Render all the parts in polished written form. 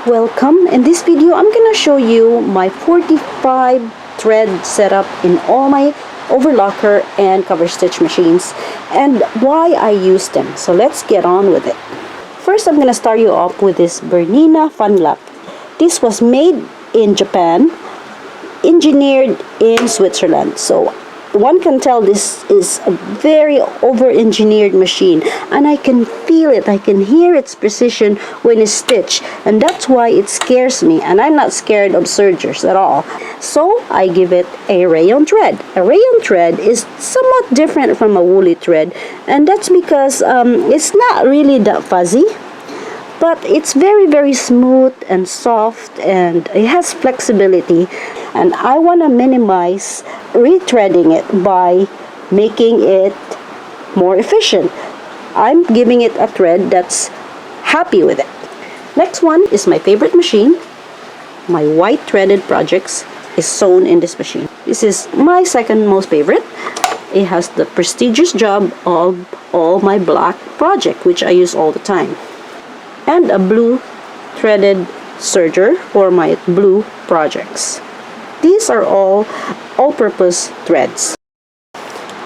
Welcome. In this video, I'm gonna show you my 45 thread setup in all my overlocker and cover stitch machines and why I use them. So let's get on with it. First, I'm gonna start you off with this Bernina Fun Lap. This was made in Japan, engineered in Switzerland. So one can tell this is a very over-engineered machine, and I can feel it, I can hear its precision when it's stitched, and that's why it scares me, and I'm not scared of sergers at all. So I give it a rayon thread. A rayon thread is somewhat different from a woolly thread, and that's because it's not really that fuzzy, but it's very smooth and soft, and it has flexibility, and I want to minimize rethreading it by making it more efficient. I'm giving it a thread that's happy with it. Next one is my favorite machine. My white threaded projects is sewn in this machine. This is my second most favorite. It has the prestigious job of all my black project, which I use all the time, and a blue threaded serger for my blue projects. These are all all-purpose threads.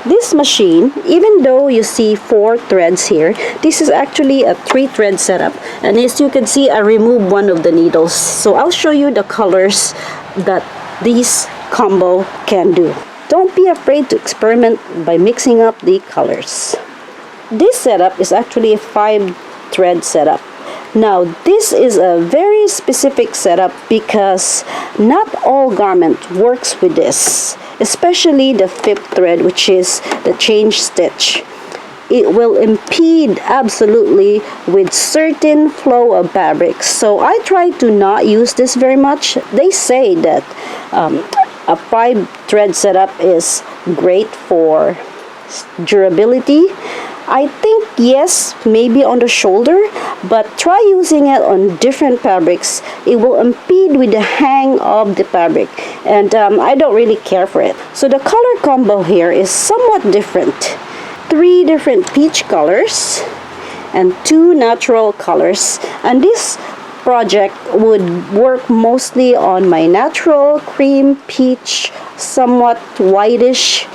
This machine, even though you see 4 threads here, this is actually a 3-thread setup, and as you can see, I removed one of the needles. So I'll show you the colors that this combo can do. Don't be afraid to experiment by mixing up the colors. This setup is actually a 5-thread setup. Now, this is a very specific setup because not all garment works with this, especially the 5th thread, which is the change stitch. It will impede absolutely with certain flow of fabrics. So I try to not use this very much. They say that a 5-thread setup is great for durability. I think yes, maybe on the shoulder, but try using it on different fabrics. It will impede with the hang of the fabric, and I don't really care for it. So the color combo here is somewhat different. 3 different peach colors and 2 natural colors, and this project would work mostly on my natural cream peach, somewhat whitish,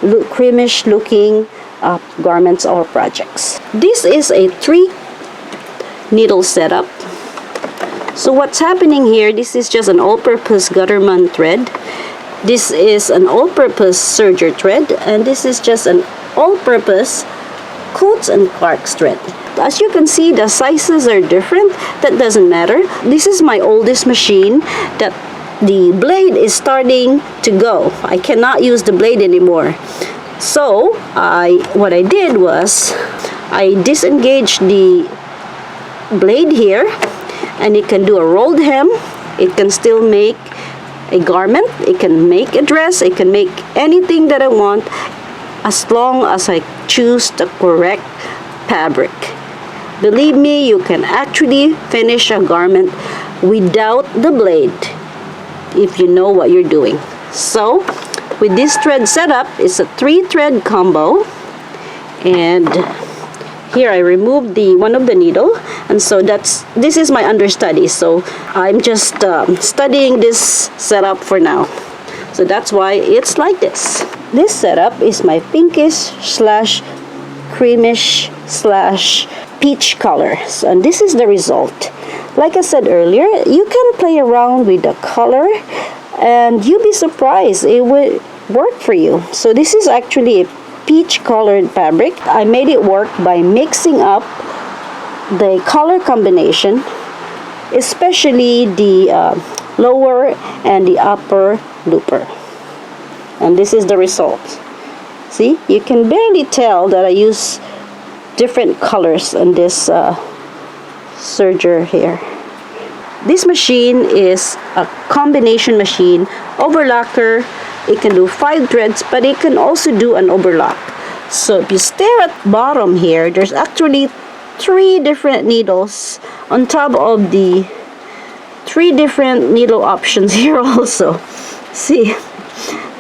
creamish looking garments or projects. This is a 3 needle setup. So what's happening here, this is just an all-purpose Gutterman thread. This is an all-purpose serger thread, and this is just an all-purpose Coates and Clark's thread. As you can see, the sizes are different. That doesn't matter. This is my oldest machine that the blade is starting to go. I cannot use the blade anymore. So what I did was I disengaged the blade here, and it can do a rolled hem. It can still make a garment, it can make a dress, it can make anything that I want as long as I choose the correct fabric. Believe me, you can actually finish a garment without the blade if you know what you're doing. So with this thread setup, it's a 3-thread combo, and here I removed one of the needle, and so this is my understudy. So I'm just studying this setup for now. So that's why it's like this. This setup is my pinkish slash creamish slash peach colors, and this is the result. Like I said earlier, you can play around with the color and you'll be surprised it will work for you. So this is actually a peach colored fabric. I made it work by mixing up the color combination, especially the lower and the upper looper, and this is the result. See, you can barely tell that I use different colors on this serger here. This machine is a combination machine, overlocker. It can do 5 threads, but it can also do an overlock. So if you stare at the bottom here, there's actually 3 different needles on top of the 3 different needle options here also. See,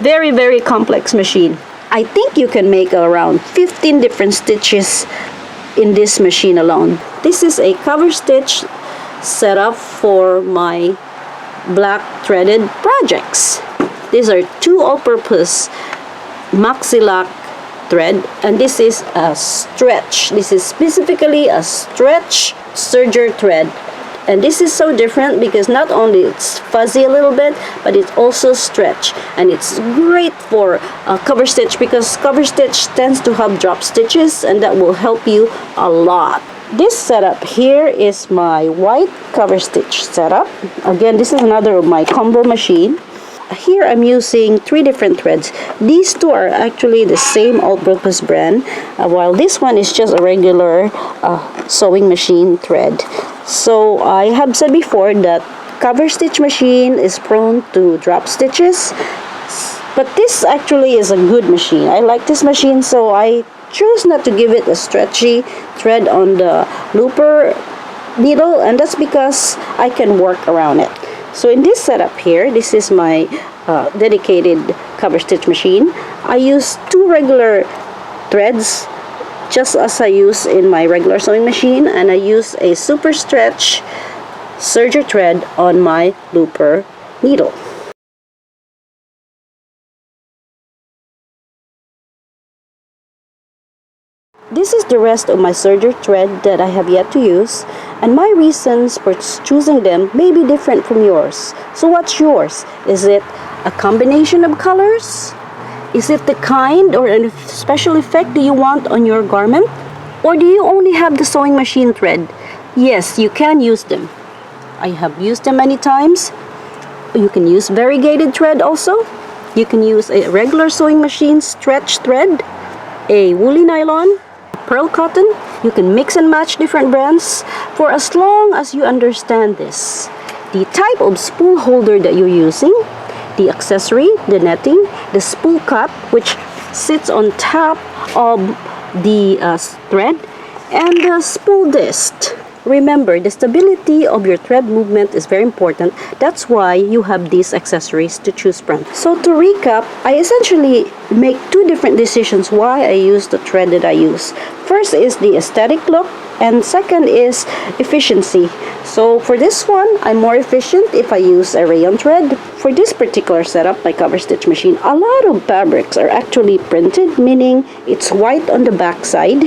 very complex machine. I think you can make around 15 different stitches in this machine alone. This is a Coverstitch setup for my black threaded projects. These are two all-purpose maxi lock thread, and this is a stretch. This is specifically a stretch serger thread, and this is so different because not only it's fuzzy a little bit, but it's also stretch, and it's great for cover stitch because cover stitch tends to have drop stitches, and that will help you a lot. This setup here is my white cover stitch setup. Again, this is another of my combo machine. Here I'm using 3 different threads. These two are actually the same all-purpose brand, while this one is just a regular sewing machine thread. So I have said before that cover stitch machine is prone to drop stitches, but this actually is a good machine. I like this machine, so I chose not to give it a stretchy thread on the looper needle, and that's because I can work around it. So in this setup here, this is my dedicated cover stitch machine. I use 2 regular threads just as I use in my regular sewing machine, and I use a super stretch serger thread on my looper needle. This is the rest of my serger thread that I have yet to use, and my reasons for choosing them may be different from yours. So what's yours? Is it a combination of colors? Is it the kind or a special effect do you want on your garment? Or do you only have the sewing machine thread? Yes, you can use them. I have used them many times. You can use variegated thread also. You can use a regular sewing machine stretch thread, a woolly nylon, pearl cotton. You can mix and match different brands for as long as you understand this. The type of spool holder that you're using, the accessory, the netting, the spool cap which sits on top of the thread, and the spool disc. Remember, the stability of your thread movement is very important. That's why you have these accessories to choose from. So to recap, I essentially make 2 different decisions why I use the thread that I use. First is the aesthetic look, and second is efficiency. So for this one, I'm more efficient if I use a rayon thread. For this particular setup, my cover stitch machine, a lot of fabrics are actually printed, meaning it's white on the back side,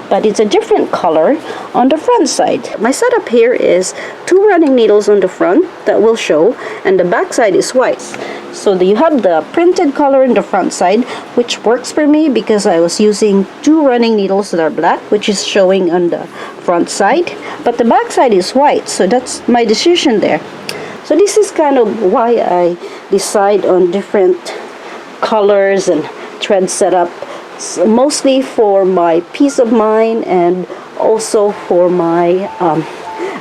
but it's a different color on the front side. My setup here is 2 running needles on the front that will show, and the back side is white. So you have the printed color in the front side, which works for me because I was using 2 running needles that are black, which is showing on the front side, but the back side is white, so that's my decision there. So this is kind of why I decide on different colors and thread setup, mostly for my peace of mind and also for my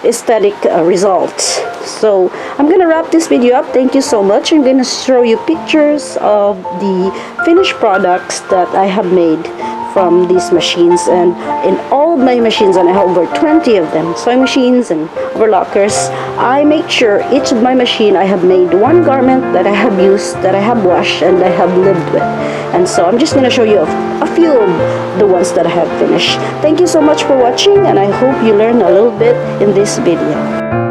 aesthetic results. So I'm gonna wrap this video up. Thank you so much. I'm gonna show you pictures of the finished products that I have made from these machines, and in all of my machines, and I have over 20 of them, sewing machines and overlockers, I make sure each of my machine I have made 1 garment that I have used, that I have washed, and I have lived with. And so I'm just going to show you a few of the ones that I have finished. Thank you so much for watching, and I hope you learned a little bit in this video.